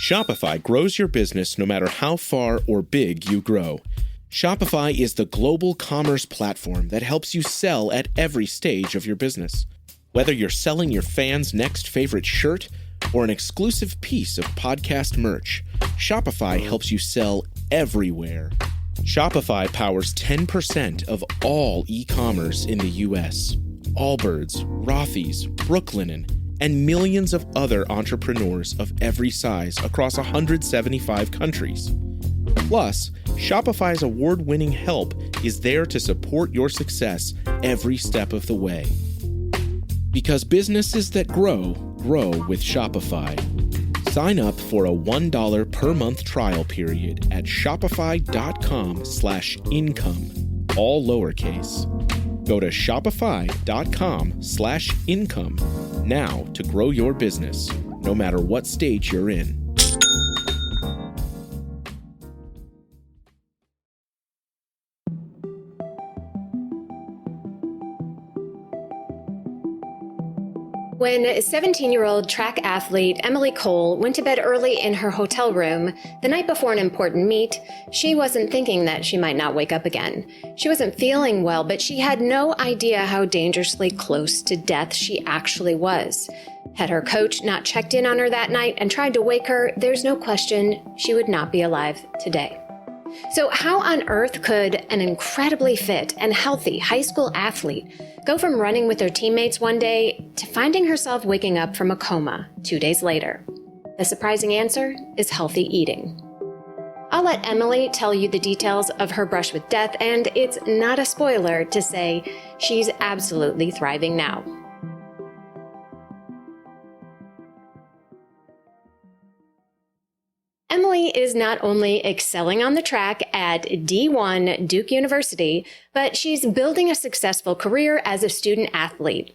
Shopify grows your business no matter how far or big you grow. Shopify is the global commerce platform that helps you sell at every stage of your business. Whether you're selling your fans' next favorite shirt or an exclusive piece of podcast merch, Shopify helps you sell everywhere. Shopify powers 10% of all e-commerce in the U.S. Allbirds, Rothy's, Brooklinen, and millions of other entrepreneurs of every size across 175 countries. Plus, Shopify's award-winning help is there to support your success every step of the way. Because businesses that grow, grow with Shopify. Sign up for a $1 per month trial period at shopify.com/income, all lowercase. Go to shopify.com/income now to grow your business, no matter what stage you're in. When 17-year-old track athlete Emily Cole went to bed early in her hotel room the night before an important meet, she wasn't thinking that she might not wake up again. She wasn't feeling well, but she had no idea how dangerously close to death she actually was. Had her coach not checked in on her that night and tried to wake her, there's no question she would not be alive today. So how on earth could an incredibly fit and healthy high school athlete go from running with her teammates one day to finding herself waking up from a coma 2 days later? The surprising answer is healthy eating. I'll let Emily tell you the details of her brush with death, and it's not a spoiler to say she's absolutely thriving now. Emily is not only excelling on the track at D1 Duke University, but she's building a successful career as a student athlete.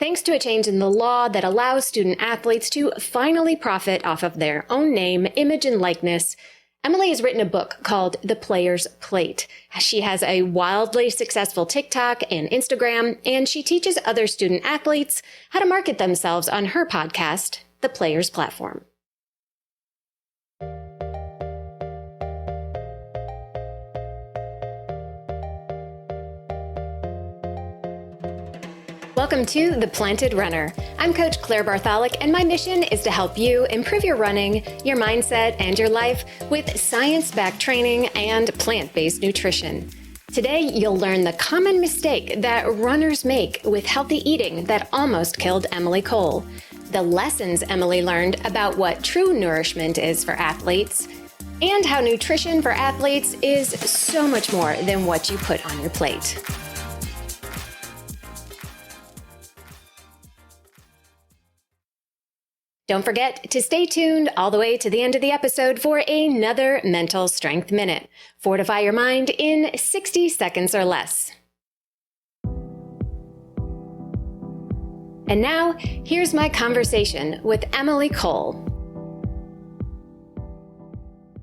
Thanks to a change in the law that allows student athletes to finally profit off of their own name, image, and likeness, Emily has written a book called The Player's Plate. She has a wildly successful TikTok and Instagram, and she teaches other student athletes how to market themselves on her podcast, The Player's Platform. Welcome to The Planted Runner. I'm Coach Claire Bartholic, and my mission is to help you improve your running, your mindset, and your life with science-backed training and plant-based nutrition. Today, you'll learn the common mistake that runners make with healthy eating that almost killed Emily Cole, the lessons Emily learned about what true nourishment is for athletes, and how nutrition for athletes is so much more than what you put on your plate. Don't forget to stay tuned all the way to the end of the episode for another Mental Strength Minute. Fortify your mind in 60 seconds or less. And now, here's my conversation with Emily Cole.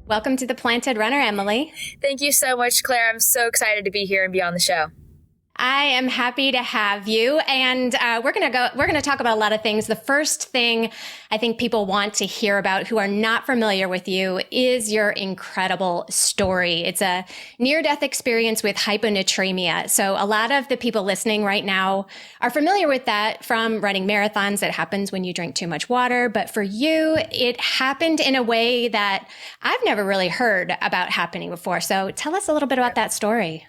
Welcome to The Planted Runner, Emily. Thank you so much, Claire. I'm so excited to be here and be on the show. I am happy to have you, and we're going to talk about a lot of things. The first thing I think people want to hear about who are not familiar with you is your incredible story. It's a near-death experience with hyponatremia. So a lot of the people listening right now are familiar with that from running marathons. That happens when you drink too much water. But for you, it happened in a way that I've never really heard about happening before. So tell us a little bit about that story.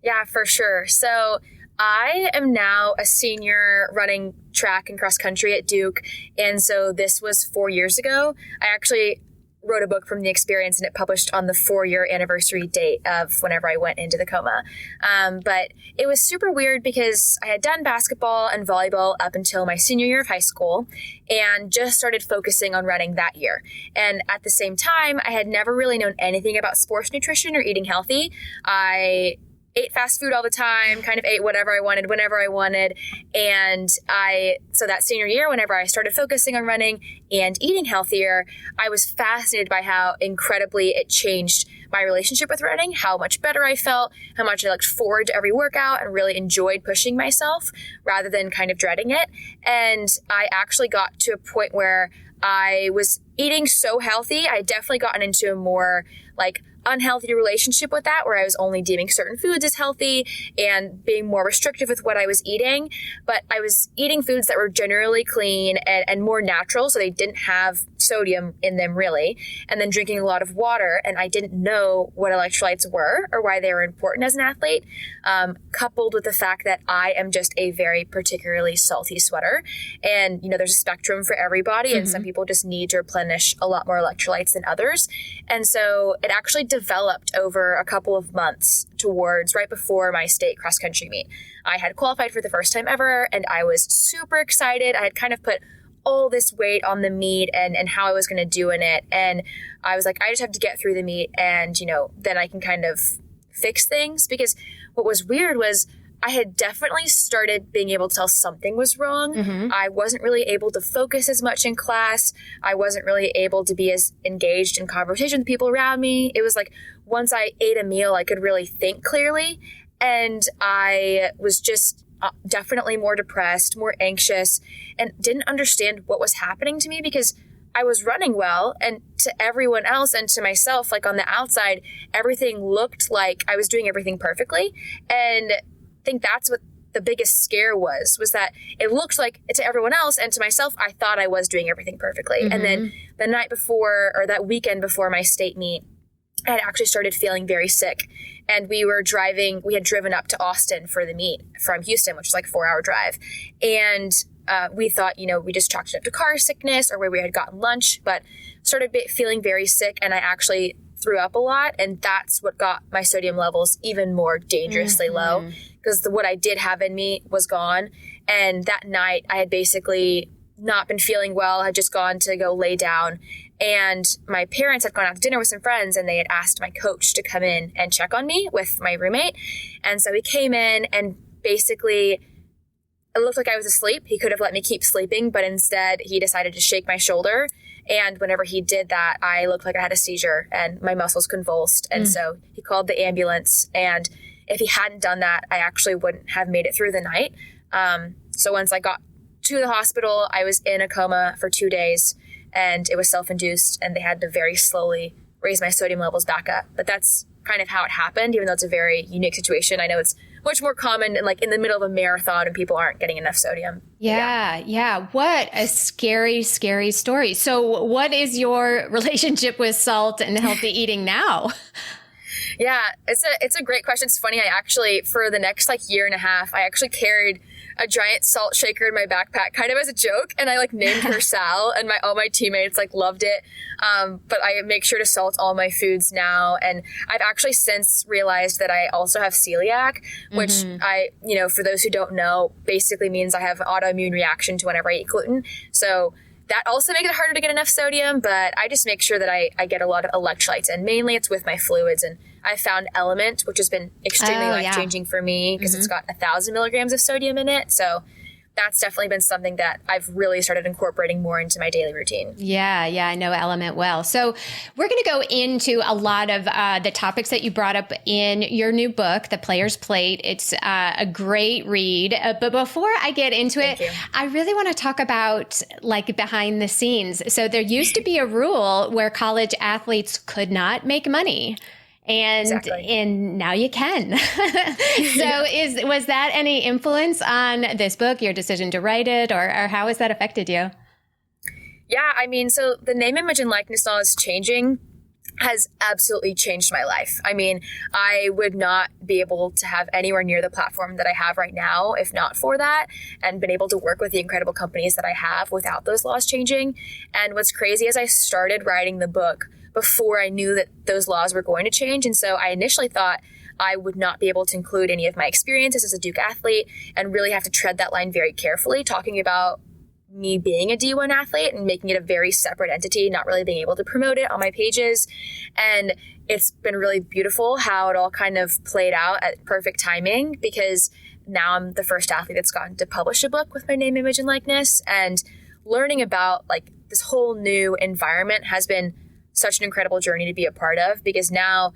Yeah, for sure. So I am now a senior running track and cross country at Duke. And so this was 4 years ago. I actually wrote a book from the experience, and it published on the 4-year anniversary date of whenever I went into the coma. But it was super weird because I had done basketball and volleyball up until my senior year of high school and just started focusing on running that year. And at the same time, I had never really known anything about sports nutrition or eating healthy. I ate fast food all the time, kind of ate whatever I wanted, whenever I wanted. And so that senior year, whenever I started focusing on running and eating healthier, I was fascinated by how incredibly it changed my relationship with running, how much better I felt, how much I looked forward to every workout and really enjoyed pushing myself rather than kind of dreading it. And I actually got to a point where I was eating so healthy. I had definitely gotten into a more like unhealthy relationship with that, where I was only deeming certain foods as healthy and being more restrictive with what I was eating. But I was eating foods that were generally clean and more natural, so they didn't have sodium in them really, and then drinking a lot of water. And I didn't know what electrolytes were or why they were important as an athlete, coupled with the fact that I am just a very particularly salty sweater. And, there's a spectrum for everybody, and some people just need to replenish a lot more electrolytes than others. And so it actually developed over a couple of months towards right before my state cross country meet. I had qualified for the first time ever, and I was super excited. I had kind of put all this weight on the meet and how I was going to do in it. And I was like, I just have to get through the meet and, then I can kind of fix things. Because what was weird was I had definitely started being able to tell something was wrong. I wasn't really able to focus as much in class. I wasn't really able to be as engaged in conversation with people around me. It was like once I ate a meal, I could really think clearly. And I was just definitely more depressed, more anxious, and didn't understand what was happening to me because I was running well, and to everyone else and to myself, like on the outside, everything looked like I was doing everything perfectly. And I think that's what the biggest scare was that it looked like to everyone else and to myself, I thought I was doing everything perfectly. And then the night before, or that weekend before my state meet, I had actually started feeling very sick. And we had driven up to Austin for the meet from Houston, which was like a 4-hour drive. And we thought, we just chalked it up to car sickness or where we had gotten lunch, but started feeling very sick. And I actually threw up a lot. And that's what got my sodium levels even more dangerously low, because what I did have in me was gone. And that night I had basically not been feeling well. I had just gone to go lay down. And my parents had gone out to dinner with some friends, and they had asked my coach to come in and check on me with my roommate. And so he came in, and basically it looked like I was asleep. He could have let me keep sleeping, but instead he decided to shake my shoulder. And whenever he did that, I looked like I had a seizure and my muscles convulsed. And so he called the ambulance. And if he hadn't done that, I actually wouldn't have made it through the night. So once I got to the hospital, I was in a coma for 2 days. And it was self-induced, and they had to very slowly raise my sodium levels back up. But that's kind of how it happened, even though it's a very unique situation. I know it's much more common in the middle of a marathon and people aren't getting enough sodium. Yeah. What a scary, scary story. So what is your relationship with salt and healthy eating now? Yeah, it's a great question. It's funny. I actually, for the next year and a half, I actually carried a giant salt shaker in my backpack kind of as a joke. And I named her Sal, and all my teammates loved it. But I make sure to salt all my foods now. And I've actually since realized that I also have celiac, which for those who don't know, basically means I have an autoimmune reaction to whenever I eat gluten. So that also makes it harder to get enough sodium, but I just make sure that I get a lot of electrolytes, and mainly it's with my fluids. And I found Element, which has been extremely life-changing for me because it's got 1,000 milligrams of sodium in it. So that's definitely been something that I've really started incorporating more into my daily routine. Yeah, I know Element well. So we're going to go into a lot of the topics that you brought up in your new book, The Player's Plate. It's a great read. But before I get into it, I really want to talk about behind the scenes. So there used to be a rule where college athletes could not make money. And now you can. So was that any influence on this book, your decision to write it, or how has that affected you? Yeah, so the name, image, and likeness laws changing has absolutely changed my life. I would not be able to have anywhere near the platform that I have right now if not for that, and been able to work with the incredible companies that I have without those laws changing. And what's crazy is I started writing the book before I knew that those laws were going to change. And so I initially thought I would not be able to include any of my experiences as a Duke athlete and really have to tread that line very carefully, talking about me being a D1 athlete and making it a very separate entity, not really being able to promote it on my pages. And it's been really beautiful how it all kind of played out at perfect timing, because now I'm the first athlete that's gotten to publish a book with my name, image, and likeness. And learning about like this whole new environment has been such an incredible journey to be a part of, because now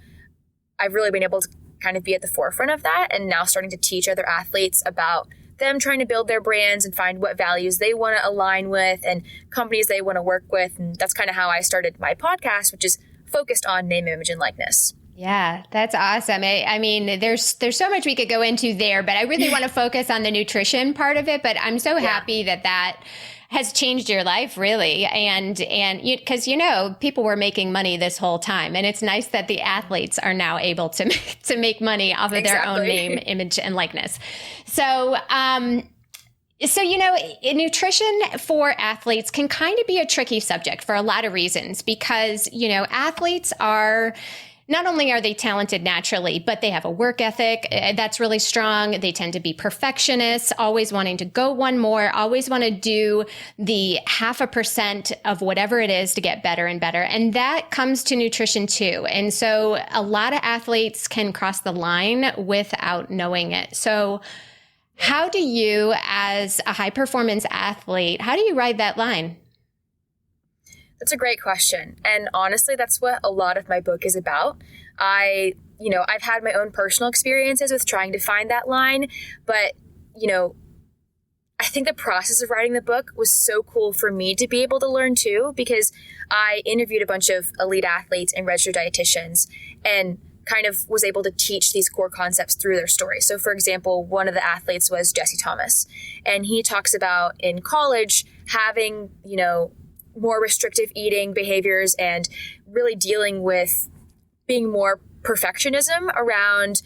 I've really been able to kind of be at the forefront of that, and now starting to teach other athletes about them trying to build their brands and find what values they want to align with and companies they want to work with. And that's kind of how I started my podcast, which is focused on name, image, and likeness. Yeah, that's awesome. I mean, there's so much we could go into there, but I really want to focus on the nutrition part of it. But I'm so happy that has changed your life, really. And because, people were making money this whole time. And it's nice that the athletes are now able to make money off of their own name, image, and likeness. So, nutrition for athletes can kind of be a tricky subject for a lot of reasons, because, athletes are... Not only are they talented naturally, but they have a work ethic that's really strong. They tend to be perfectionists, always wanting to go one more, always want to do the 0.5% of whatever it is to get better and better. And that comes to nutrition too. And so a lot of athletes can cross the line without knowing it. So how do you, as a high performance athlete, how do you ride that line? That's a great question. And honestly, that's what a lot of my book is about. I've had my own personal experiences with trying to find that line, but, I think the process of writing the book was so cool for me to be able to learn too, because I interviewed a bunch of elite athletes and registered dietitians and kind of was able to teach these core concepts through their story. So for example, one of the athletes was Jesse Thomas, and he talks about in college having, more restrictive eating behaviors and really dealing with being more perfectionism around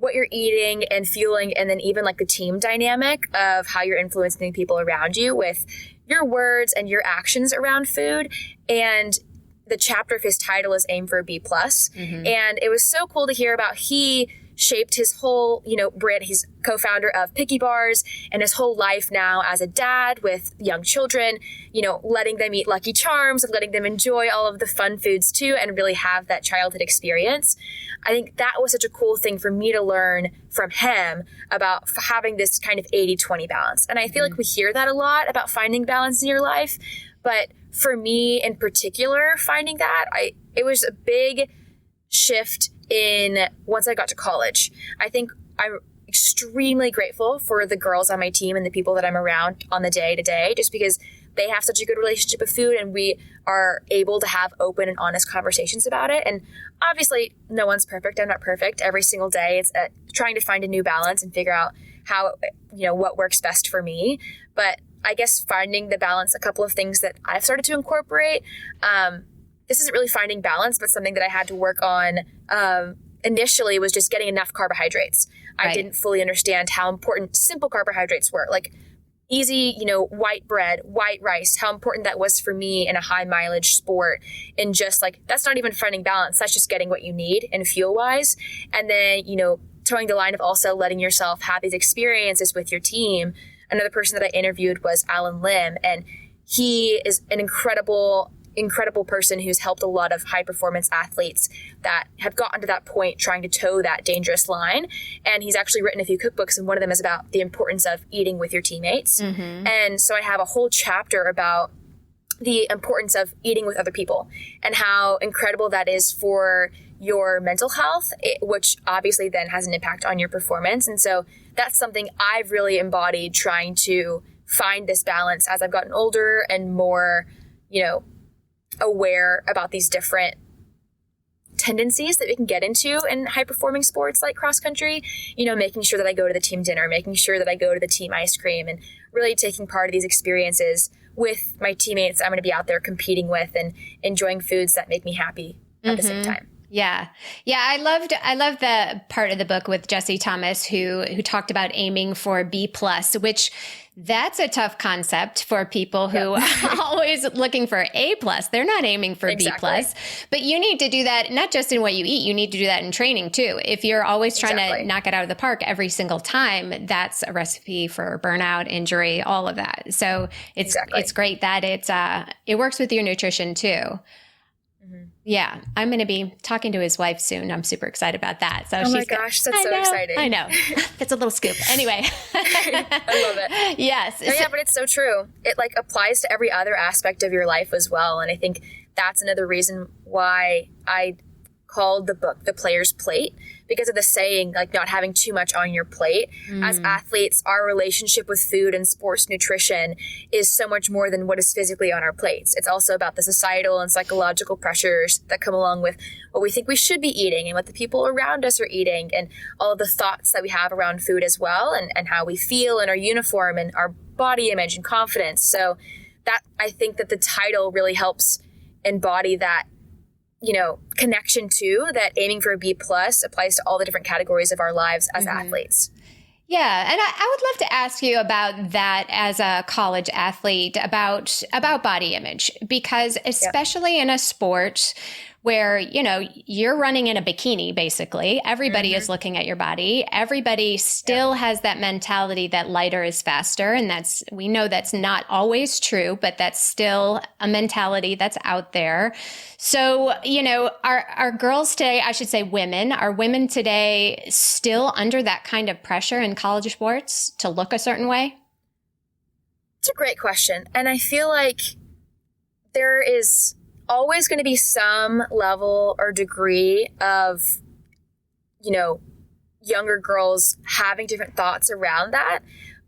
what you're eating and fueling, and then even like the team dynamic of how you're influencing people around you with your words and your actions around food. And the chapter of his title is Aim for a B+. Mm-hmm. And it was so cool to hear about he shaped his whole, brand. He's co-founder of Picky Bars, and his whole life now as a dad with young children, letting them eat Lucky Charms and letting them enjoy all of the fun foods too, and really have that childhood experience. I think that was such a cool thing for me to learn from him about having this kind of 80-20 balance. And I feel like we hear that a lot about finding balance in your life. But for me in particular, finding that, it was a big shift in once I got to college. I think I'm extremely grateful for the girls on my team and the people that I'm around on the day to day, just because they have such a good relationship with food and we are able to have open and honest conversations about it. And obviously no one's perfect. I'm not perfect. Every single day it's trying to find a new balance and figure out how, what works best for me. But I guess finding the balance, a couple of things that I've started to incorporate, this isn't really finding balance, but something that I had to work on initially was just getting enough carbohydrates. Right. I didn't fully understand how important simple carbohydrates were, like easy, white bread, white rice, how important that was for me in a high mileage sport. And just like, that's not even finding balance. That's just getting what you need and fuel wise. And then, towing the line of also letting yourself have these experiences with your team. Another person that I interviewed was Alan Lim, and he is an incredible person who's helped a lot of high performance athletes that have gotten to that point trying to toe that dangerous line. And he's actually written a few cookbooks, and one of them is about the importance of eating with your teammates. Mm-hmm. And so I have a whole chapter about the importance of eating with other people and how incredible that is for your mental health, which obviously then has an impact on your performance. And so that's something I've really embodied, trying to find this balance as I've gotten older and more, aware about these different tendencies that we can get into in high performing sports like cross country, making sure that I go to the team dinner, making sure that I go to the team ice cream, and really taking part of these experiences with my teammates I'm going to be out there competing with and enjoying foods that make me happy at the same time. Yeah. Yeah. I loved the part of the book with Jesse Thomas who talked about aiming for B+, which that's a tough concept for people who are always looking for A+. They're not aiming for B+, but you need to do that not just in what you eat, you need to do that in training too. If you're always trying to knock it out of the park every single time, that's a recipe for burnout, injury, all of that. So it's great that it works with your nutrition too. Mm-hmm. Yeah, I'm going to be talking to his wife soon. I'm super excited about that. So oh my gosh, that's so exciting. I know. That's a little scoop. Anyway. I love it. Yes. No, yeah, but it's so true. It like applies to every other aspect of your life as well. And I think that's another reason why I called the book The Player's Plate, because of the saying, like not having too much on your plate. As athletes, our relationship with food and sports nutrition is so much more than what is physically on our plates. It's also about the societal and psychological pressures that come along with what we think we should be eating and what the people around us are eating, and all of the thoughts that we have around food as well, and how we feel in our uniform and our body image and confidence. So that, I think that the title really helps embody that, connection to that. Aiming for a B+ applies to all the different categories of our lives as athletes. Yeah. And I would love to ask you about that as a college athlete, about body image, because especially in a sport where, you're running in a bikini, basically, everybody is looking at your body. Everybody still has that mentality that lighter is faster. And we know that's not always true, but that's still a mentality that's out there. So, are girls today, I should say women, are women today still under that kind of pressure in college sports to look a certain way? It's a great question. And I feel like there is always going to be some level or degree of, younger girls having different thoughts around that.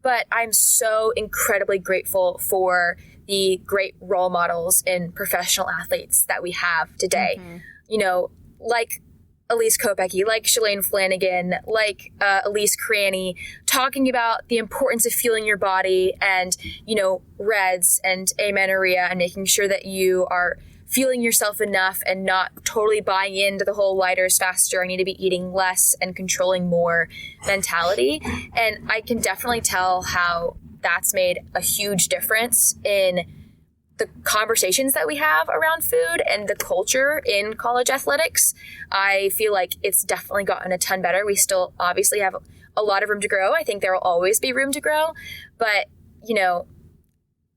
But I'm so incredibly grateful for the great role models in professional athletes that we have today. Like Elise Kopecky, like Shalane Flanagan, like Elise Cranny, talking about the importance of feeling your body and, reds and amenorrhea, and making sure that you are feeling yourself enough and not totally buying into the whole lighter is faster, I need to be eating less and controlling more mentality. And I can definitely tell how that's made a huge difference in the conversations that we have around food and the culture in college athletics. I feel like it's definitely gotten a ton better. We still obviously have a lot of room to grow. I think there will always be room to grow. But,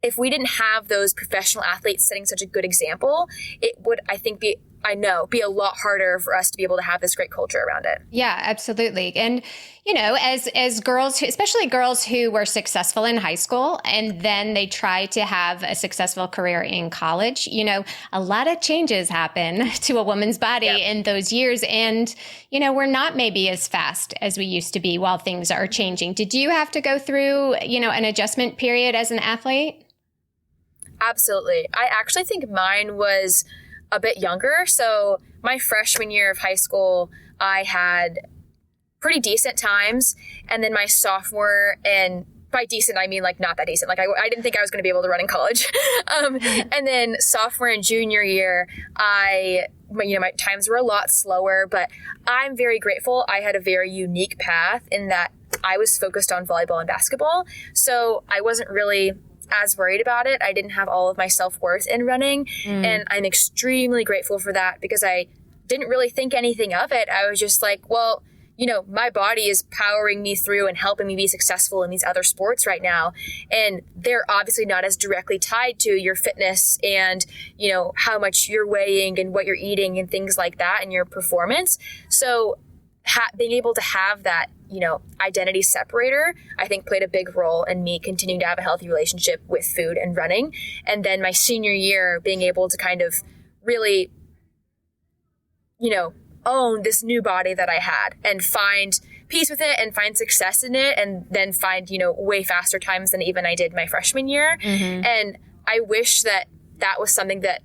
if we didn't have those professional athletes setting such a good example, it would, I think, be a lot harder for us to be able to have this great culture around it. Yeah, absolutely. And, as girls, especially girls who were successful in high school and then they try to have a successful career in college, a lot of changes happen to a woman's body in those years. And, we're not maybe as fast as we used to be while things are changing. Did you have to go through, an adjustment period as an athlete? Absolutely. I actually think mine was a bit younger. So my freshman year of high school, I had pretty decent times. And then my sophomore, and by decent, I mean like not that decent. Like I didn't think I was going to be able to run in college. And then sophomore and junior year, my times were a lot slower, but I'm very grateful. I had a very unique path in that I was focused on volleyball and basketball. So I wasn't really as worried about it. I didn't have all of my self-worth in running. And I'm extremely grateful for that, because I didn't really think anything of it. I was just like, well, my body is powering me through and helping me be successful in these other sports right now. And they're obviously not as directly tied to your fitness and, how much you're weighing and what you're eating and things like that and your performance. So being able to have that, identity separator, I think played a big role in me continuing to have a healthy relationship with food and running. And then my senior year, being able to kind of really, own this new body that I had and find peace with it and find success in it, and then find, way faster times than even I did my freshman year. And I wish that was something that,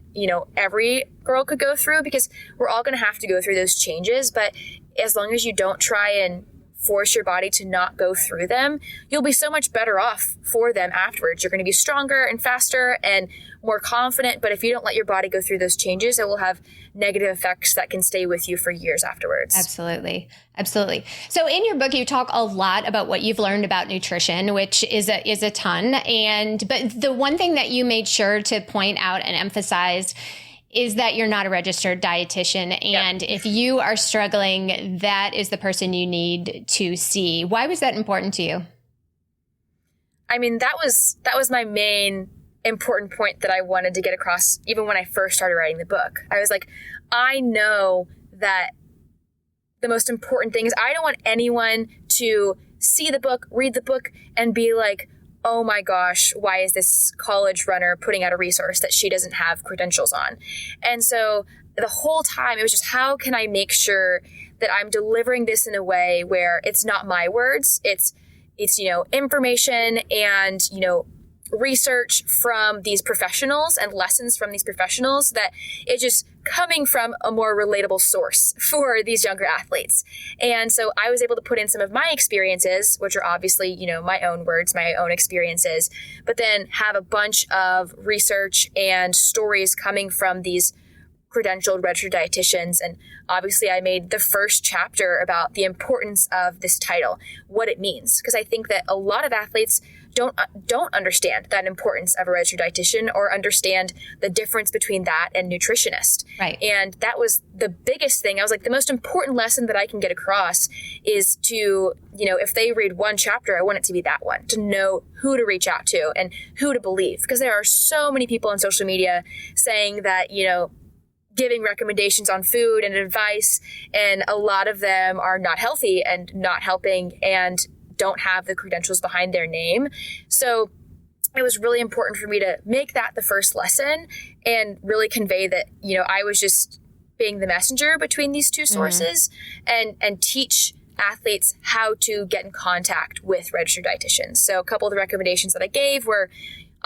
every girl could go through, because we're all going to have to go through those changes. But as long as you don't try and force your body to not go through them, you'll be so much better off for them afterwards. You're going to be stronger and faster and more confident. But if you don't let your body go through those changes, it will have negative effects that can stay with you for years afterwards. Absolutely. Absolutely. So in your book, you talk a lot about what you've learned about nutrition, which is a ton. But the one thing that you made sure to point out and emphasize is that you're not a registered dietitian. And if you are struggling, that is the person you need to see. Why was that important to you? I mean, that was my main important point that I wanted to get across even when I first started writing the book. I was like, I know that the most important thing is I don't want anyone to see the book, read the book, and be like, oh my gosh, why is this college runner putting out a resource that she doesn't have credentials on? And so the whole time it was just, how can I make sure that I'm delivering this in a way where it's not my words, it's information and, research from these professionals and lessons from these professionals, that it's just coming from a more relatable source for these younger athletes. And so I was able to put in some of my experiences, which are obviously, my own words, my own experiences, but then have a bunch of research and stories coming from these credentialed registered dietitians. And obviously I made the first chapter about the importance of this title, what it means, because I think that a lot of athletes don't understand that importance of a registered dietitian or understand the difference between that and nutritionist. Right. And that was the biggest thing. I was like, the most important lesson that I can get across is to, if they read one chapter, I want it to be that one, to know who to reach out to and who to believe, because there are so many people on social media saying that, giving recommendations on food and advice, and a lot of them are not healthy and not helping and don't have the credentials behind their name. So it was really important for me to make that the first lesson and really convey that, I was just being the messenger between these two sources, and teach athletes how to get in contact with registered dietitians. So a couple of the recommendations that I gave were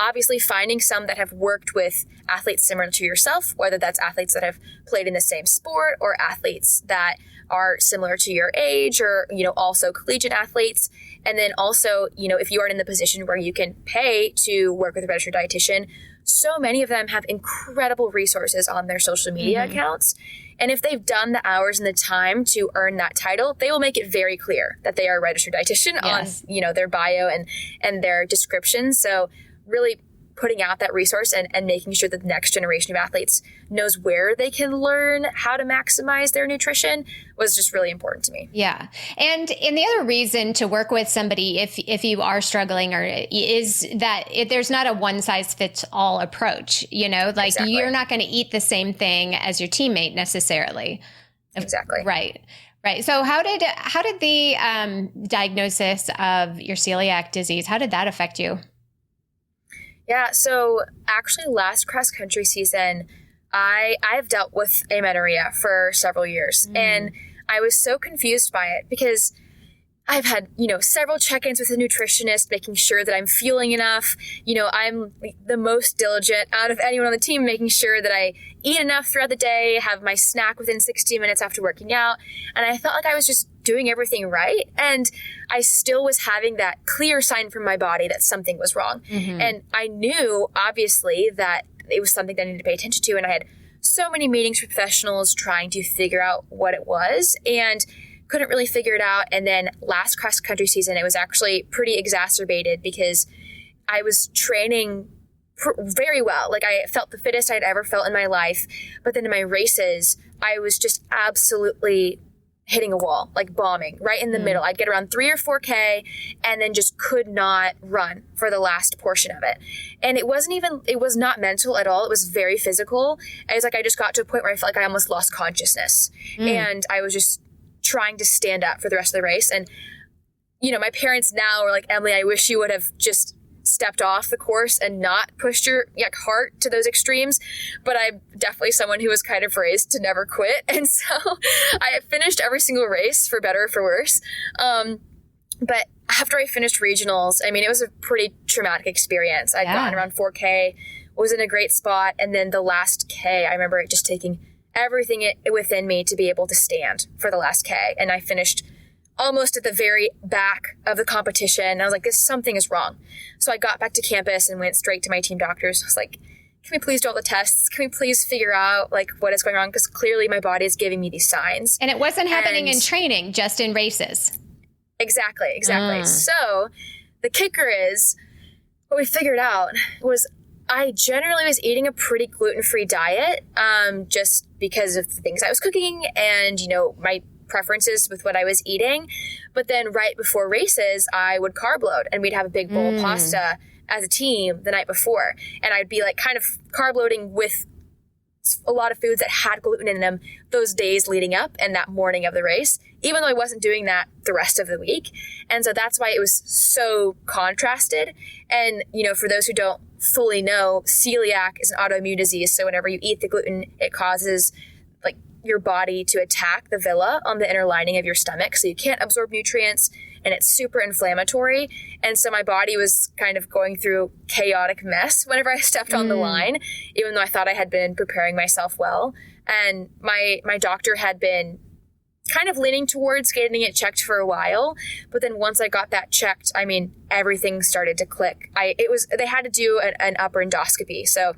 obviously finding some that have worked with athletes similar to yourself, whether that's athletes that have played in the same sport or athletes that are similar to your age, or, also collegiate athletes. And then also, if you aren't in the position where you can pay to work with a registered dietitian, so many of them have incredible resources on their social media accounts. And if they've done the hours and the time to earn that title, they will make it very clear that they are a registered dietitian on, their bio and their description. So really putting out that resource and making sure that the next generation of athletes knows where they can learn how to maximize their nutrition was just really important to me. Yeah. And the other reason to work with somebody, if you are struggling, is that there's not a one size fits all approach, Exactly. You're not going to eat the same thing as your teammate necessarily. Exactly. Right. Right. So how did the diagnosis of your celiac disease, how did that affect you? Yeah, so actually last cross country season, I've dealt with amenorrhea for several years, and I was so confused by it because I've had, several check-ins with a nutritionist, making sure that I'm fueling enough. I'm the most diligent out of anyone on the team, making sure that I eat enough throughout the day, have my snack within 60 minutes after working out. And I felt like I was just doing everything right. And I still was having that clear sign from my body that something was wrong. And I knew, obviously, that it was something that I needed to pay attention to. And I had so many meetings with professionals trying to figure out what it was, and couldn't really figure it out. And then last cross country season, it was actually pretty exacerbated because I was training very well. Like, I felt the fittest I'd ever felt in my life. But then in my races, I was just absolutely hitting a wall, like bombing right in the middle. I'd get around 3 or 4K and then just could not run for the last portion of it. And it was not mental at all. It was very physical. I was like, I just got to a point where I felt like I almost lost consciousness. And I was just trying to stand up for the rest of the race. And, my parents now are like, Emily, I wish you would have just stepped off the course and not pushed your heart to those extremes. But I'm definitely someone who was kind of raised to never quit. And so I finished every single race, for better or for worse. But after I finished regionals, it was a pretty traumatic experience. I'd gotten around 4K, was in a great spot. And then the last K, I remember it just taking everything within me to be able to stand for the last K. And I finished almost at the very back of the competition. And I was like, something is wrong. So I got back to campus and went straight to my team doctors. I was like, can we please do all the tests? Can we please figure out what is going on? Because clearly my body is giving me these signs. And it wasn't happening in training, just in races. Exactly. So the kicker is, what we figured out was I generally was eating a pretty gluten-free diet, just because of the things I was cooking and, my preferences with what I was eating. But then right before races, I would carb load, and we'd have a big bowl of pasta as a team the night before. And I'd be kind of carb loading with a lot of foods that had gluten in them those days leading up and that morning of the race, even though I wasn't doing that the rest of the week. And so that's why it was so contrasted. And, for those who don't fully know, celiac is an autoimmune disease. So whenever you eat the gluten, it causes your body to attack the villi on the inner lining of your stomach. So you can't absorb nutrients, and it's super inflammatory. And so my body was kind of going through chaotic mess whenever I stepped on the line, even though I thought I had been preparing myself well. And my doctor had been kind of leaning towards getting it checked for a while. But then once I got that checked, everything started to click. They had to do an upper endoscopy. So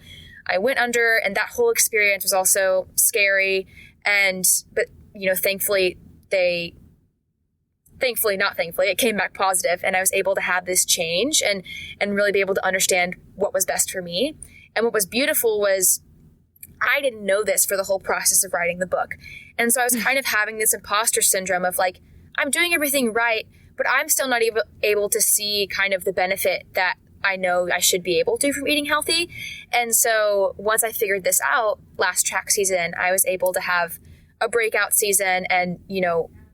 I went under, and that whole experience was also scary. But thankfully, it came back positive, and I was able to have this change and really be able to understand what was best for me. And what was beautiful was I didn't know this for the whole process of writing the book. And so I was kind of having this imposter syndrome of I'm doing everything right, but I'm still not able to see kind of the benefit that I know I should be able to from eating healthy. And so once I figured this out last track season, I was able to have a breakout season and,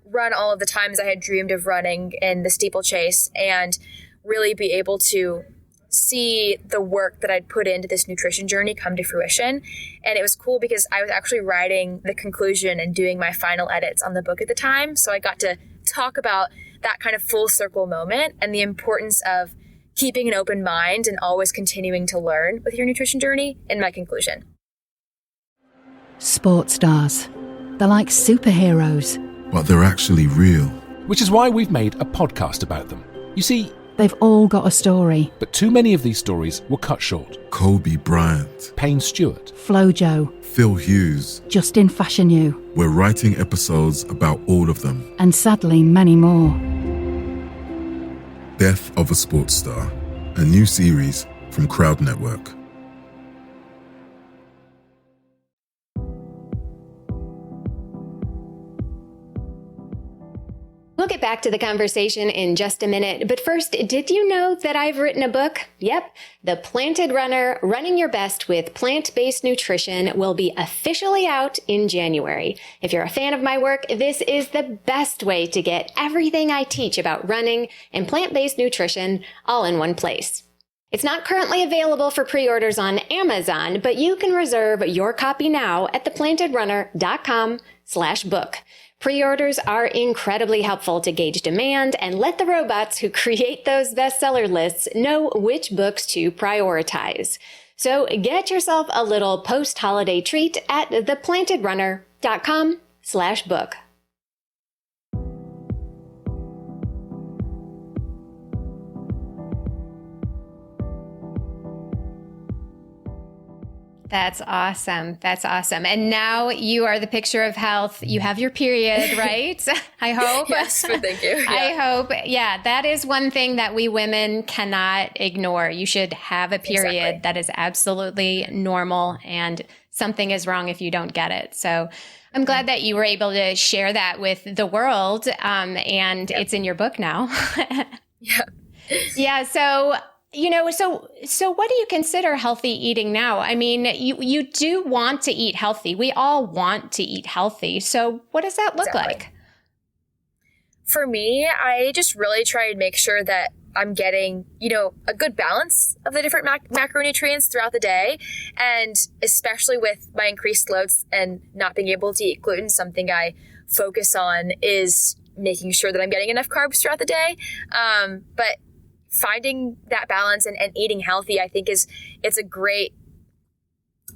run all of the times I had dreamed of running in the steeplechase and really be able to see the work that I'd put into this nutrition journey come to fruition. And it was cool because I was actually writing the conclusion and doing my final edits on the book at the time. So I got to talk about that kind of full circle moment and the importance of keeping an open mind and always continuing to learn with your nutrition journey in my conclusion. Sports stars. They're like superheroes. But they're actually real. Which is why we've made a podcast about them. You see, they've all got a story. But too many of these stories were cut short. Kobe Bryant, Payne Stewart, Flojo, Phil Hughes, Justin Fashanu. We're writing episodes about all of them. And sadly, many more. Death of a Sports Star, a new series from Crowd Network. We'll get back to the conversation in just a minute, but first, did you know that I've written a book? Yep, The Planted Runner, Running Your Best with Plant-Based Nutrition will be officially out in January. If you're a fan of my work, this is the best way to get everything I teach about running and plant-based nutrition all in one place. It's not currently available for pre-orders on Amazon, but you can reserve your copy now at theplantedrunner.com/book. Pre-orders are incredibly helpful to gauge demand and let the robots who create those bestseller lists know which books to prioritize. So get yourself a little post-holiday treat at theplantedrunner.com/book. That's awesome. That's awesome. And now you are the picture of health. You have your period, right? I hope. Yes, thank you. Yeah. I hope. Yeah, that is one thing that we women cannot ignore. You should have a period. Exactly. That is absolutely normal, and something is wrong if you don't get it. So I'm glad that you were able to share that with the world, and it's in your book now. Yeah. Yeah. So what do you consider healthy eating now? I mean, you do want to eat healthy. We all want to eat healthy. So what does that look like? For me, I just really try to make sure that I'm getting, a good balance of the different macronutrients throughout the day. And especially with my increased loads and not being able to eat gluten, something I focus on is making sure that I'm getting enough carbs throughout the day. But finding that balance and eating healthy, I think it's a great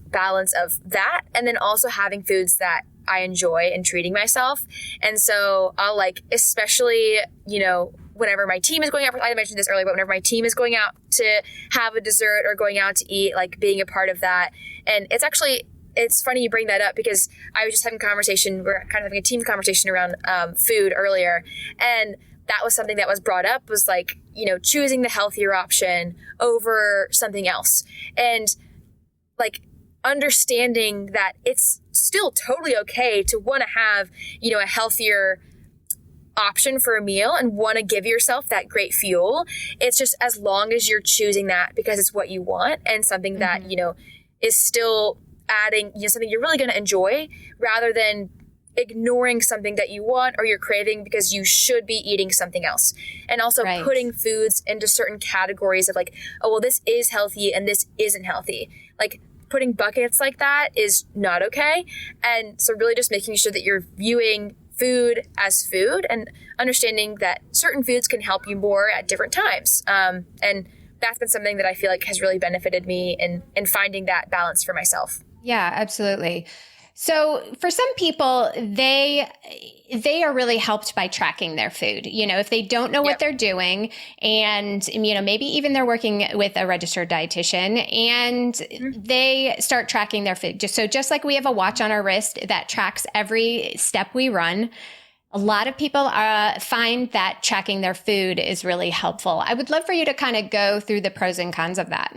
balance of that. And then also having foods that I enjoy and treating myself. And so I'll especially, whenever my team is going out, I mentioned this earlier, but whenever my team is going out to have a dessert or going out to eat, being a part of that. And it's funny you bring that up because I was just having we're kind of having a team conversation around food earlier. And that was something that was brought up was choosing the healthier option over something else. And understanding that it's still totally okay to want to have, a healthier option for a meal and want to give yourself that great fuel. It's just as long as you're choosing that because it's what you want and something that, is still adding, something you're really going to enjoy rather than ignoring something that you want or you're craving because you should be eating something else. And also putting foods into certain categories of like, oh, well, this is healthy and this isn't healthy. Like putting buckets like that is not okay. And so really just making sure that you're viewing food as food and understanding that certain foods can help you more at different times. And that's been something that I feel like has really benefited me in finding that balance for myself. Yeah, absolutely. So for some people, they are really helped by tracking their food. If they don't know what they're doing and, maybe even they're working with a registered dietitian and they start tracking their food. Just like we have a watch on our wrist that tracks every step we run, a lot of people find that tracking their food is really helpful. I would love for you to kind of go through the pros and cons of that.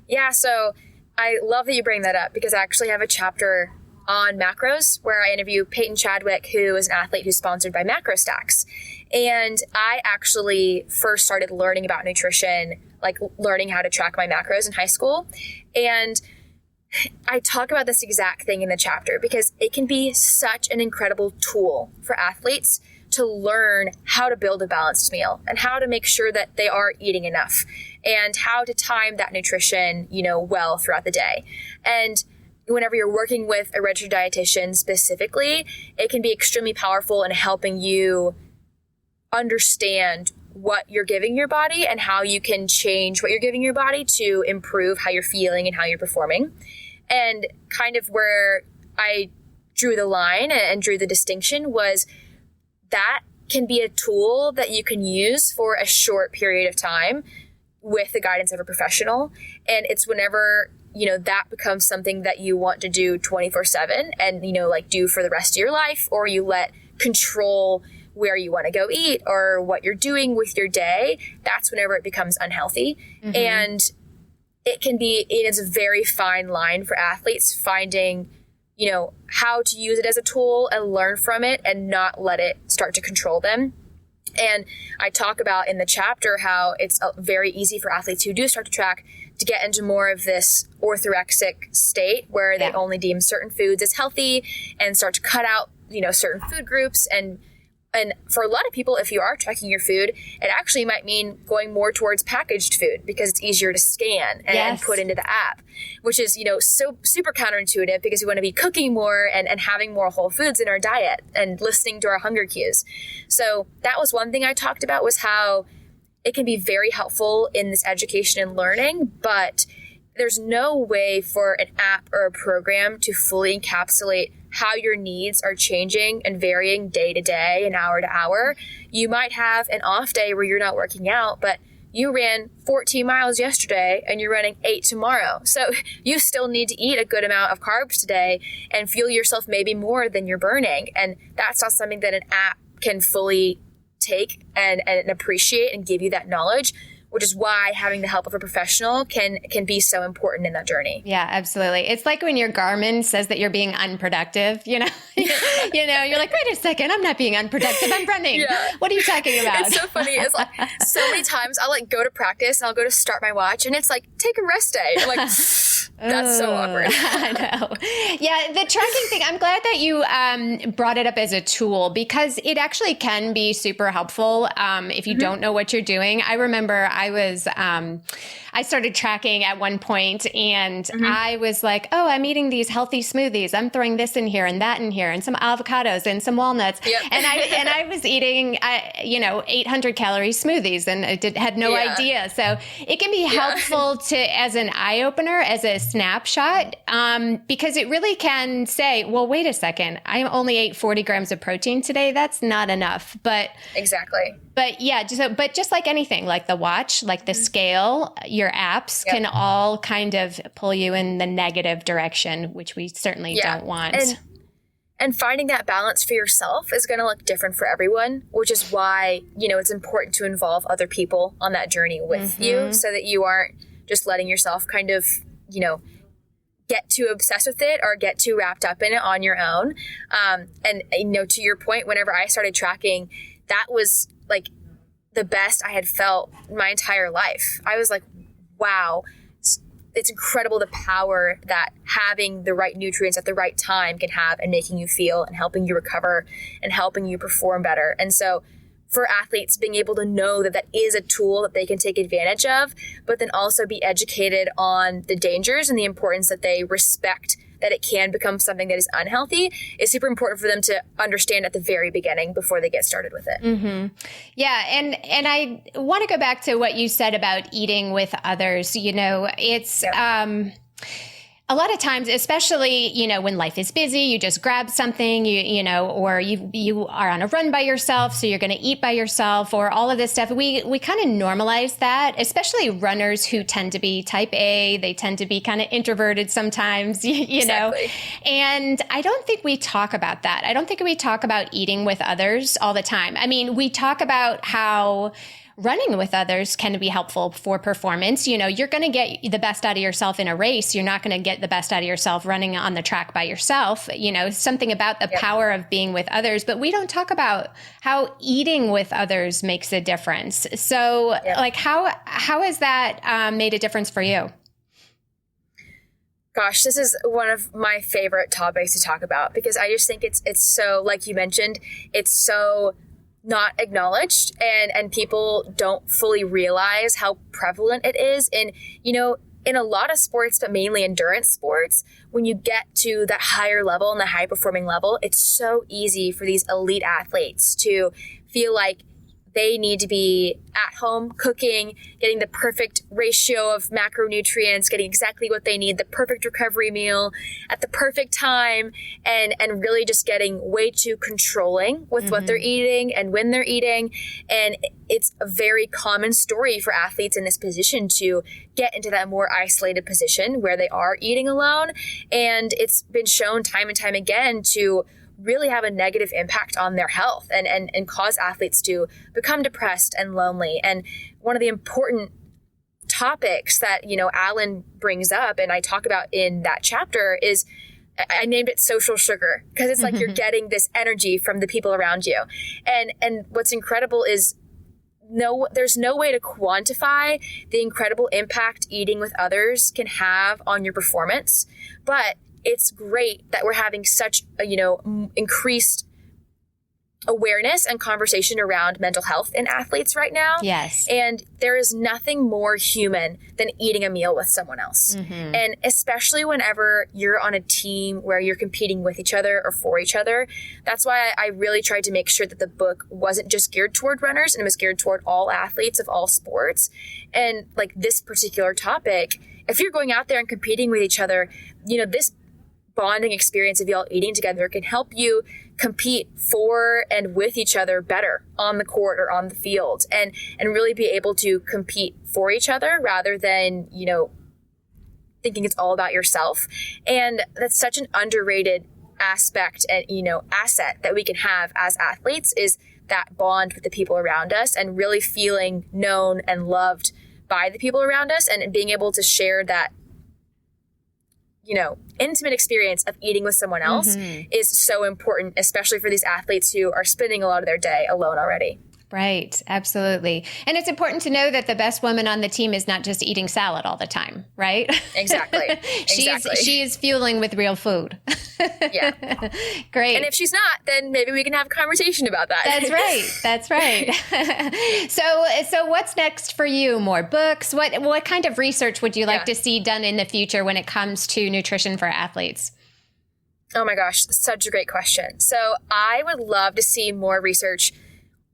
Yeah, so I love that you bring that up because I actually have a chapter on macros where I interview Peyton Chadwick, who is an athlete who's sponsored by Macro Stacks. And I actually first started learning about nutrition, like learning how to track my macros in high school. And I talk about this exact thing in the chapter because it can be such an incredible tool for athletes to learn how to build a balanced meal and how to make sure that they are eating enough and how to time that nutrition, well throughout the day. And whenever you're working with a registered dietitian specifically, it can be extremely powerful in helping you understand what you're giving your body and how you can change what you're giving your body to improve how you're feeling and how you're performing. And kind of where I drew the line and drew the distinction was that can be a tool that you can use for a short period of time with the guidance of a professional. And it's whenever, that becomes something that you want to do 24/7 and, do for the rest of your life, or you let control where you want to go eat or what you're doing with your day. That's whenever it becomes unhealthy. Mm-hmm. And it is a very fine line for athletes finding, how to use it as a tool and learn from it and not let it start to control them. And I talk about in the chapter how it's very easy for athletes who do start to track to get into more of this orthorexic state where they only deem certain foods as healthy and start to cut out, certain food groups. And for a lot of people, if you are tracking your food, it actually might mean going more towards packaged food because it's easier to scan and put into the app, which is, so super counterintuitive because we want to be cooking more and having more whole foods in our diet and listening to our hunger cues. So that was one thing I talked about, was how it can be very helpful in this education and learning, but there's no way for an app or a program to fully encapsulate how your needs are changing and varying day to day and hour to hour. You might have an off day where you're not working out, but you ran 14 miles yesterday and you're running 8 tomorrow. So you still need to eat a good amount of carbs today and fuel yourself maybe more than you're burning. And that's not something that an app can fully take and appreciate and give you that knowledge, which is why having the help of a professional can be so important in that journey. Yeah, absolutely. It's like when your Garmin says that you're being unproductive, you're like, wait a second, I'm not being unproductive. I'm running. Yeah. What are you talking about? It's so funny. It's like so many times I'll go to practice and I'll go to start my watch and it's like, take a rest day. I'm like, that's so awkward. I know. Yeah, the tracking thing, I'm glad that you brought it up as a tool because it actually can be super helpful if you don't know what you're doing. I remember I started tracking at one point and I was like, oh, I'm eating these healthy smoothies. I'm throwing this in here and that in here and some avocados and some walnuts. Yep. And I was eating, 800 calorie smoothies and I had no idea. So it can be helpful as an eye opener, as a snapshot, because it really can say, well, wait a second, I only ate 40 grams of protein today. That's not enough. But exactly. But yeah, just like anything, like the watch, like the scale, your apps can all kind of pull you in the negative direction, which we certainly don't want. And finding that balance for yourself is going to look different for everyone, which is why, it's important to involve other people on that journey with you so that you aren't just letting yourself kind of, get too obsessed with it or get too wrapped up in it on your own. And to your point, whenever I started tracking, that was like the best I had felt my entire life. I was like, wow, it's incredible the power that having the right nutrients at the right time can have in making you feel and helping you recover and helping you perform better. And so for athletes, being able to know that that is a tool that they can take advantage of, but then also be educated on the dangers and the importance that they respect that it can become something that is unhealthy is super important for them to understand at the very beginning before they get started with it. Mm-hmm. Yeah. And I want to go back to what you said about eating with others. It's, a lot of times, especially, when life is busy, you just grab something, or you are on a run by yourself, so you're going to eat by yourself, or all of this stuff. We kind of normalize that, especially runners who tend to be type A. They tend to be kind of introverted sometimes, Exactly. And I don't think we talk about that. I don't think we talk about eating with others all the time. I mean, we talk about how running with others can be helpful for performance. You're going to get the best out of yourself in a race. You're not going to get the best out of yourself running on the track by yourself. Something about the power of being with others, but we don't talk about how eating with others makes a difference. So like how has that made a difference for you? Gosh, this is one of my favorite topics to talk about because I just think it's so, like you mentioned, it's so not acknowledged and people don't fully realize how prevalent it is in a lot of sports, but mainly endurance sports. When you get to that higher level and the high performing level, it's so easy for these elite athletes to feel like they need to be at home cooking, getting the perfect ratio of macronutrients, getting exactly what they need, the perfect recovery meal at the perfect time, and really just getting way too controlling with what they're eating and when they're eating. And it's a very common story for athletes in this position to get into that more isolated position where they are eating alone. And it's been shown time and time again to really have a negative impact on their health and cause athletes to become depressed and lonely. And one of the important topics that, Alan brings up and I talk about in that chapter is, I named it social sugar, because it's like you're getting this energy from the people around you. And what's incredible is there's no way to quantify the incredible impact eating with others can have on your performance, but it's great that we're having such increased awareness and conversation around mental health in athletes right now. Yes. And there is nothing more human than eating a meal with someone else. And especially whenever you're on a team where you're competing with each other or for each other. That's why I really tried to make sure that the book wasn't just geared toward runners, and it was geared toward all athletes of all sports. And like this particular topic, if you're going out there and competing with each other, this bonding experience of y'all eating together can help you compete for and with each other better on the court or on the field, and really be able to compete for each other rather than, thinking it's all about yourself. And that's such an underrated aspect and, asset that we can have as athletes, is that bond with the people around us and really feeling known and loved by the people around us, and being able to share that intimate experience of eating with someone else is so important, especially for these athletes who are spending a lot of their day alone already. Right. Absolutely. And it's important to know that the best woman on the team is not just eating salad all the time, right? Exactly. She is fueling with real food. Yeah. Great. And if she's not, then maybe we can have a conversation about that. That's right. So what's next for you? More books? What kind of research would you like to see done in the future when it comes to nutrition for athletes? Oh my gosh, such a great question. So I would love to see more research,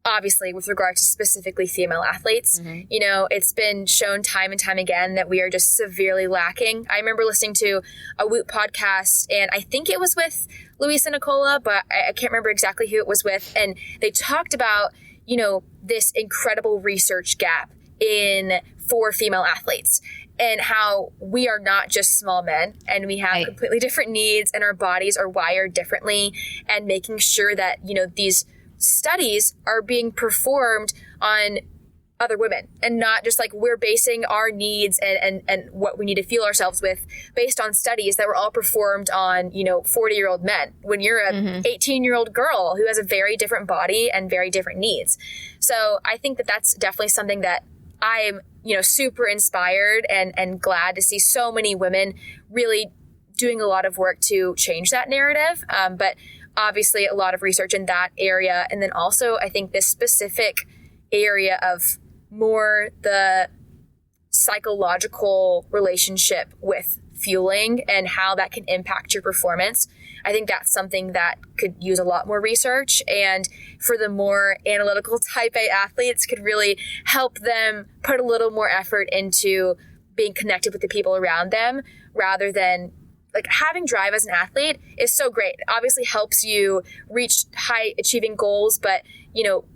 obviously, with regard to specifically female athletes. It's been shown time and time again that we are just severely lacking. I remember listening to a Whoop podcast, and I think it was with Luisa Nicola, but I can't remember exactly who it was with. And they talked about, this incredible research gap for female athletes, and how we are not just small men, and we have completely different needs, and our bodies are wired differently, and making sure that, these studies are being performed on other women, and not just like we're basing our needs and what we need to fuel ourselves with based on studies that were all performed on 40-year-old men, when you're a 18-year-old girl who has a very different body and very different needs. So I think that that's definitely something that I'm, super inspired and glad to see so many women really doing a lot of work to change that narrative. But obviously a lot of research in that area. And then also I think this specific area of more the psychological relationship with fueling and how that can impact your performance. I think that's something that could use a lot more research, and for the more analytical type A athletes could really help them put a little more effort into being connected with the people around them, rather than like having drive as an athlete is so great. It obviously helps you reach high achieving goals, but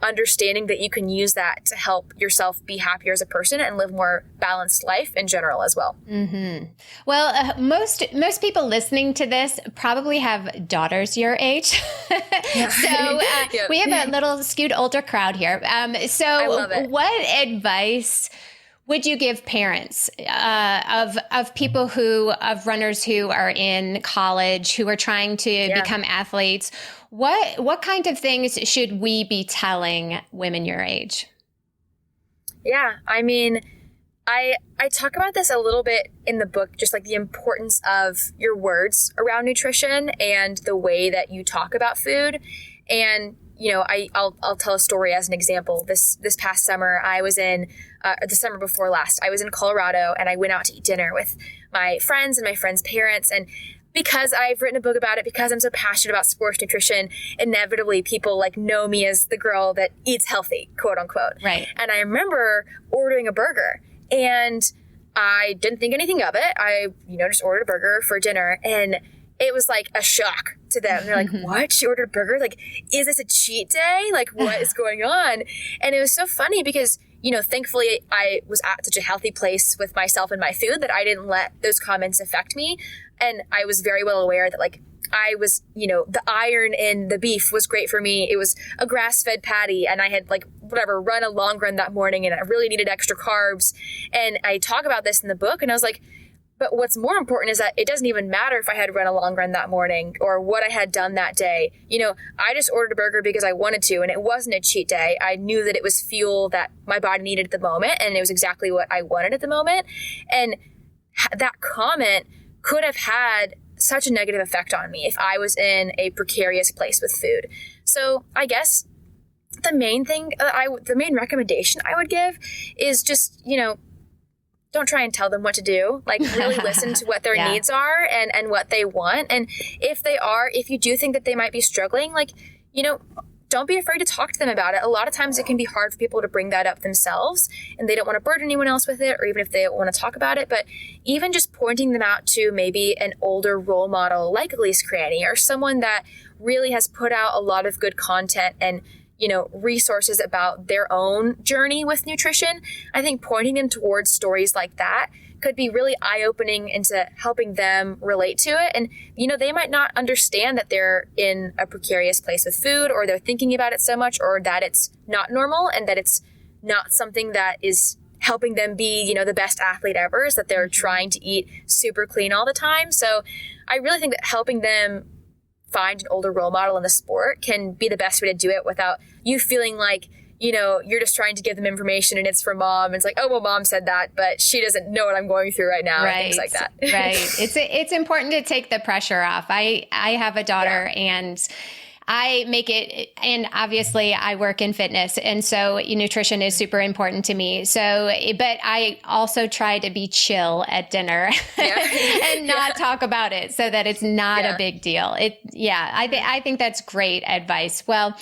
understanding that you can use that to help yourself be happier as a person and live more balanced life in general as well. Mm-hmm. Well, most people listening to this probably have daughters your age. So Yep. We have a little skewed older crowd here. So I love it. What advice would you give parents of people of runners who are in college, who are trying to become athletes? What kind of things should we be telling women your age? Yeah, I mean, I talk about this a little bit in the book, just like the importance of your words around nutrition and the way that you talk about food. And I'll tell a story as an example. This past summer, I was in the summer before last, I was in Colorado, and I went out to eat dinner with my friends and my friends' parents. And because I've written a book about it, because I'm so passionate about sports nutrition, inevitably people know me as the girl that eats healthy, quote unquote. Right. And I remember ordering a burger, and I didn't think anything of it. I, just ordered a burger for dinner, and it was like a shock to them. They're like, what? She ordered a burger? Like, is this a cheat day? Like, what is going on? And it was so funny because, thankfully I was at such a healthy place with myself and my food that I didn't let those comments affect me. And I was very well aware that I was, the iron in the beef was great for me. It was a grass-fed patty, and I had run a long run that morning, and I really needed extra carbs. And I talk about this in the book, and I was like, but what's more important is that it doesn't even matter if I had run a long run that morning or what I had done that day. I just ordered a burger because I wanted to, and it wasn't a cheat day. I knew that it was fuel that my body needed at the moment, and it was exactly what I wanted at the moment. And that comment could have had such a negative effect on me if I was in a precarious place with food. So I guess the main thing, the main recommendation I would give is just, don't try and tell them what to do. Really listen to what their needs are and what they want. And if you do think that they might be struggling, don't be afraid to talk to them about it. A lot of times it can be hard for people to bring that up themselves, and they don't want to burden anyone else with it, or even if they don't want to talk about it. But even just pointing them out to maybe an older role model like Elise Cranny, or someone that really has put out a lot of good content and resources about their own journey with nutrition. I think pointing them towards stories like that could be really eye-opening into helping them relate to it. And, they might not understand that they're in a precarious place with food, or they're thinking about it so much, or that it's not normal and that it's not something that is helping them be, the best athlete ever, is that they're trying to eat super clean all the time. So I really think that helping them find an older role model in the sport can be the best way to do it without you feeling like, you're just trying to give them information and it's for mom. And it's like, oh, well, mom said that, but she doesn't know what I'm going through right now. Right. And things like that. Right. It's important to take the pressure off. I have a daughter, and I make it, and obviously I work in fitness, and so nutrition is super important to me. So, but I also try to be chill at dinner and not talk about it, so that it's not a big deal. I think that's great advice. Well,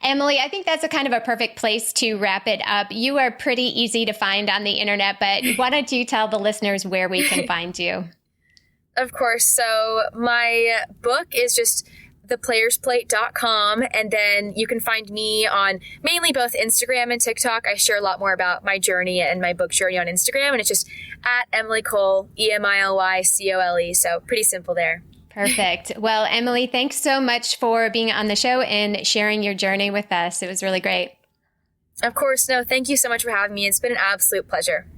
Emily, I think that's a kind of a perfect place to wrap it up. You are pretty easy to find on the internet, but why don't you tell the listeners where we can find you? Of course. So my book is just theplayer'splate.com, and then you can find me on mainly both Instagram and TikTok. I share a lot more about my journey and my book journey on Instagram, and it's just at Emily Cole, EMILYCOLE. So pretty simple there. Perfect. Well, Emily, thanks so much for being on the show and sharing your journey with us. It was really great. Of course. No, thank you so much for having me. It's been an absolute pleasure.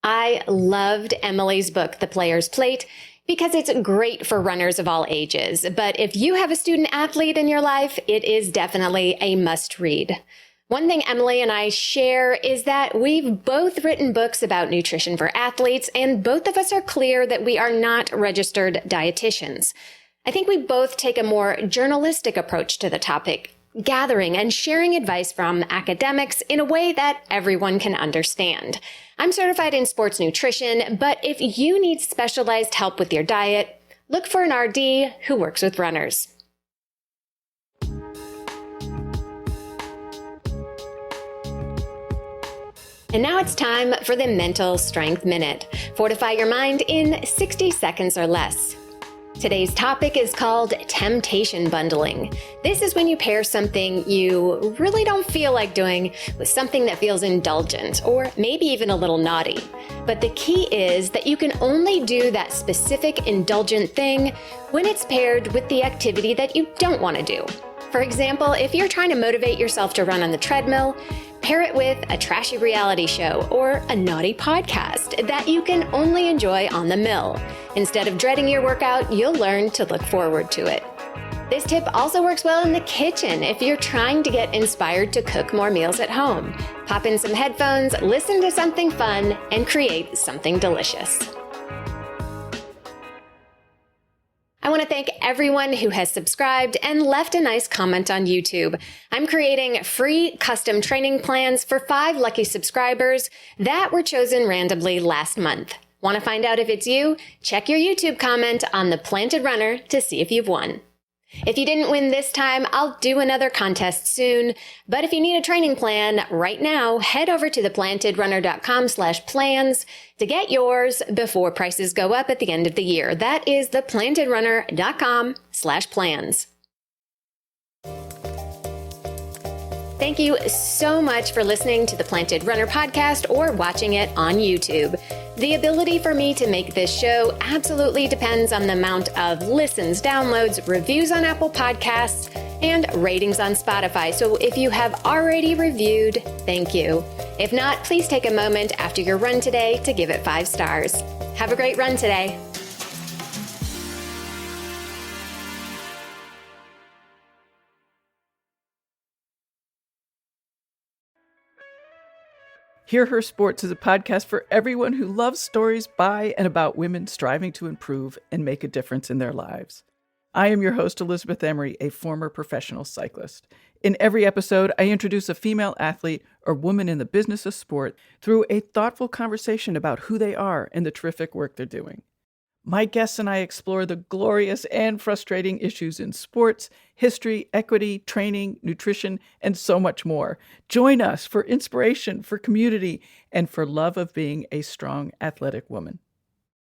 I loved Emily's book, The Player's Plate, because it's great for runners of all ages. But if you have a student athlete in your life, it is definitely a must read. One thing Emily and I share is that we've both written books about nutrition for athletes, and both of us are clear that we are not registered dietitians. I think we both take a more journalistic approach to the topic, gathering and sharing advice from academics in a way that everyone can understand. I'm certified in sports nutrition, but if you need specialized help with your diet, look for an RD who works with runners. And now it's time for the Mental Strength Minute. Fortify your mind in 60 seconds or less. Today's topic is called temptation bundling. This is when you pair something you really don't feel like doing with something that feels indulgent or maybe even a little naughty. But the key is that you can only do that specific indulgent thing when it's paired with the activity that you don't want to do. For example, if you're trying to motivate yourself to run on the treadmill, pair it with a trashy reality show or a naughty podcast that you can only enjoy on the mill. Instead of dreading your workout, you'll learn to look forward to it. This tip also works well in the kitchen if you're trying to get inspired to cook more meals at home. Pop in some headphones, listen to something fun, and create something delicious. I want to thank everyone who has subscribed and left a nice comment on YouTube. I'm creating free custom training plans for 5 lucky subscribers that were chosen randomly last month. Want to find out if it's you? Check your YouTube comment on The Planted Runner to see if you've won. If you didn't win this time, I'll do another contest soon. But if you need a training plan right now, head over to theplantedrunner.com/plans to get yours before prices go up at the end of the year. That is theplantedrunner.com/plans. Thank you so much for listening to the Planted Runner podcast or watching it on YouTube. The ability for me to make this show absolutely depends on the amount of listens, downloads, reviews on Apple Podcasts, and ratings on Spotify. So if you have already reviewed, thank you. If not, please take a moment after your run today to give it 5 stars. Have a great run today. Hear Her Sports is a podcast for everyone who loves stories by and about women striving to improve and make a difference in their lives. I am your host, Elizabeth Emery, a former professional cyclist. In every episode, I introduce a female athlete or woman in the business of sport through a thoughtful conversation about who they are and the terrific work they're doing. My guests and I explore the glorious and frustrating issues in sports, history, equity, training, nutrition, and so much more. Join us for inspiration, for community, and for love of being a strong, athletic woman.